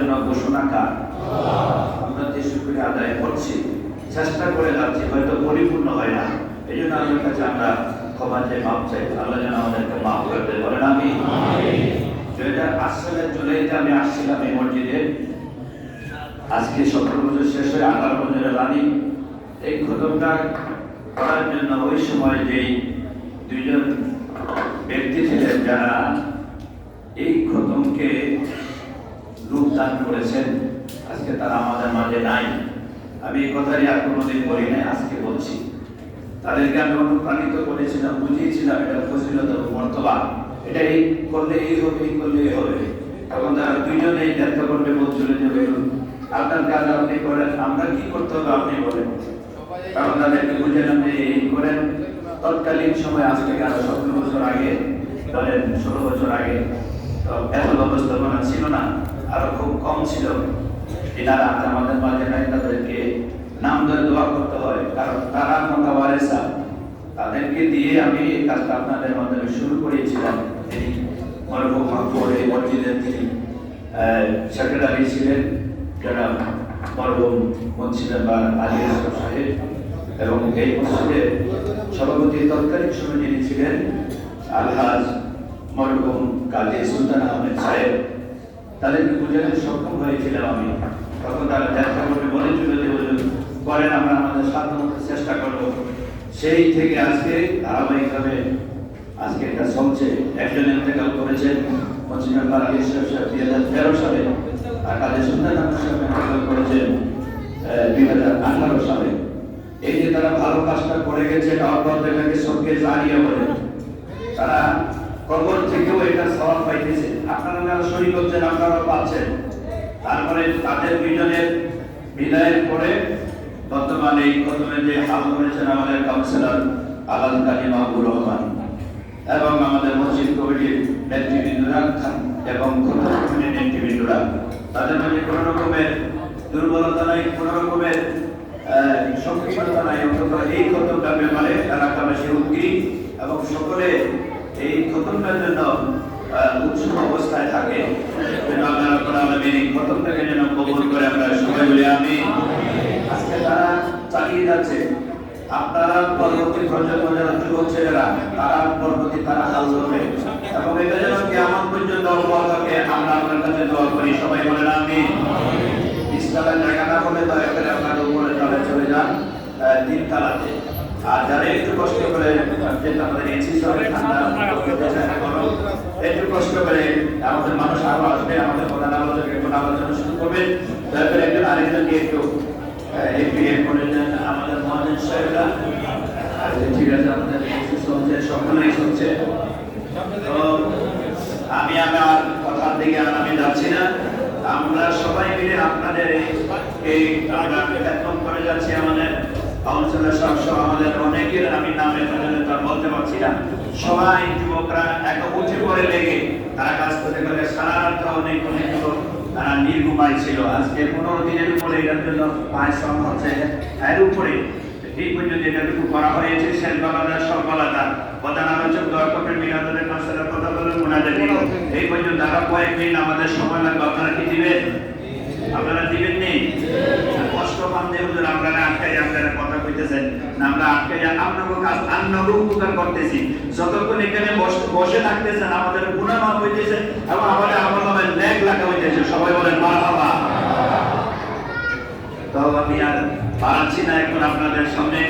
জন্য ঘোষণা কার? আমরা যে শুকরিয়া আদায় করছি, চেষ্টা করে যাচ্ছি, হয়তো পরিপূর্ণ হয় না। এই জন্য আল্লাহর কাছে আমরা ক্ষমা চাই, মাপ চাই। আল্লাহ যেন আমাদেরকে মাফ করতে বলেন আমি। 2008 সালের জুলাইতে আমি আসছিলাম এই মসজিদে। আজকে 17 বছর শেষ হয়ে 18 বছরের রানী। এই খতমটা করার জন্য ওই সময় যেই দুইজন ব্যক্তি ছিলেন যারা এই খতমকে রূপদান করেছেন, আজকে তারা আমাদের মাঝে নাই। আমি এই কথাটি আর কোনোদিন বলি নাই, আজকে বলছি। তাদেরকে আমি অনুপ্রাণিত করেছিলাম, বুঝিয়েছিলাম এটা ফজিলত ও মর্তবা, এটা এই করলে এই হবে, এই করলে এই হবে। তখন তারা দুইজনেই দেখা করবে বলছিল যে আপনার কাজ আপনি করেন, আমরা কি করতে হবে আপনি বলেন। তখন তাদেরকে বুঝালাম যে এই করেন। তৎকালীন সময় আজ থেকে আরো 17 বছর আগে, ধরেন 16 বছর আগে, তো এত ব্যবস্থাপনা ছিল না, আরো খুব কম ছিল। এনারা আমাদের মাঝে নাই, তাদেরকে নাম ধরে দোয়া করতে হয়, কারণ তারা মোতাওয়ারেসা। তাদেরকে দিয়ে আমি এই কাজটা আপনাদের মাধ্যমে শুরু করেছিলাম। তিনি মরহুম মাহফুজ এই মসজিদের তিনি সেক্রেটারি ছিলেন, যারা মরহুম মুন্সি মেম্বার আলী আসফ সাহেব, এবং এই মসজিদের সভাপতি তৎকালীন সময় যিনি ছিলেন আলহাজ মরহুম কাজী সুলতান আহমেদ সাহেব। তাদেরকে বুঝাতে সক্ষম হয়েছিলাম আমি। তখন তারা চেষ্টা করে বলেছিল যে করেন, আমরা আমাদের সাধ্যমতো চেষ্টা করব। সেই থেকে আজকে ধারাবাহিকভাবে আজকে এটা চলছে। একজন ইন্তেকাল করেছেন মুন্সি মেম্বার আলী আসফ সাহেব 2013 সালে, আর কাজী সুলতান আহমেদ সাহেব ইন্তেকাল করেছেন 2018 সালে। এই যে তারা ভালো কাজটা করে গেছে, এটা অর্ধেকটাকে সবকে জারিয়া বলে। তারা কবর থেকেও এটা সওয়াব পাইতেছে, আপনারা যারা শরীক হচ্ছেন আপনারাও পাচ্ছেন। তারপরে তাদের দুইজনের বিদায়ের পরে বর্তমানে এই খতমে যে হাল করেছেন আমাদের কাউন্সিলর আলাল কাজী মাহবুবুর রহমান এবং আমাদের মসজিদ কমিটির নেতৃবৃন্দরা এবং খতম কমিটির নেতৃবৃন্দরা, তাদের মধ্যে কোনো রকমের দুর্বলতা নাই, কোনো রকমের সংকীর্ণতা নাই। অন্তত এই খতমটার ব্যাপারে এলাকাবাসী উদ্গ্রী এবং সকলে এই খতমটার জন্য উৎসুক অবস্থায় থাকে। আল্লাহ রাব্বুল আলামিন এই খতমটাকে যেন কবুল করে, আমরা সবাই বলি আমিন। আজকে তারা চালিয়ে যাচ্ছে, আপনারা পরবর্তী প্রজন্মের যুবক ছেলেরা, তারা পরবর্তী তারা হাল ধরবে এবং এটা যেন কিয়ামত পর্যন্ত অব্যাহত থাকে। আমরা আপনার কাছে দোয়া করি, সবাই বলেন আমিন। ইসলামের জায়গা না হলে দয়া করে আপনারা উপরে চলে যান 3 তলাতে। আর যারা একটু কষ্ট করে, যেটা আমাদের এসি সবাই ঠান্ডা একটু কষ্ট করে, আমাদের মানুষ আরো আসবে, আমাদের প্রধান আলোচক এখন আলোচনা শুরু করবে। দয়া করে একজন আরেকজনকে একটু এপিএম করে দেন আমাদের মহাজন সাহেবরা। আর ঠিক আছে, আমাদের এসি চলছে, সকলেই চলছে। তো আমি আমার কথার দিকে আমি যাচ্ছি না। আমরা সবাই মিলে আপনাদের এই আমরা বেতন করে যাচ্ছি। আমাদের কাউন্সিলর সহ আমাদের অনেকের আমি নামে তার বলতে পারছি না, সবাই যুবকরা এক উঠে পড়ে লেগে তারা কাজ করতে করে সারা রাত অনেক লোক তারা নির্ঘুমায় ছিল। আজকে 15 দিনের উপরে এটার জন্য পারিশ্রম হচ্ছে। এর উপরে এই পর্যন্ত যেটুকু করা হয়েছে শেরবালাদার সরবালাদার প্রধান আলোচক দয়া করে মিলাদুলের মাসালার কথা বলেন ওনাদের এই পর্যন্ত আরো কয়েক মিনিট আমাদের সময় লাগবে। আপনারা কি দিবেন? আপনারা দিবেন নি? কষ্ট পান হুজুর, আপনারা আটকাই আপনারা কথা কইতেছেন না, আমরা আটকাই আপনাদের কাজ আন্নগো উপকার করতেছি। যতক্ষণ এখানে বসে থাকতেছেন আমাদের গুনাহ মাফ হইতেছে এবং আমাদের আমল-নামায় নেক লেখা হইতেছে। সবাই বলেন মারহাবা। তো আমি আর পারছি না এখন আপনাদের সামনে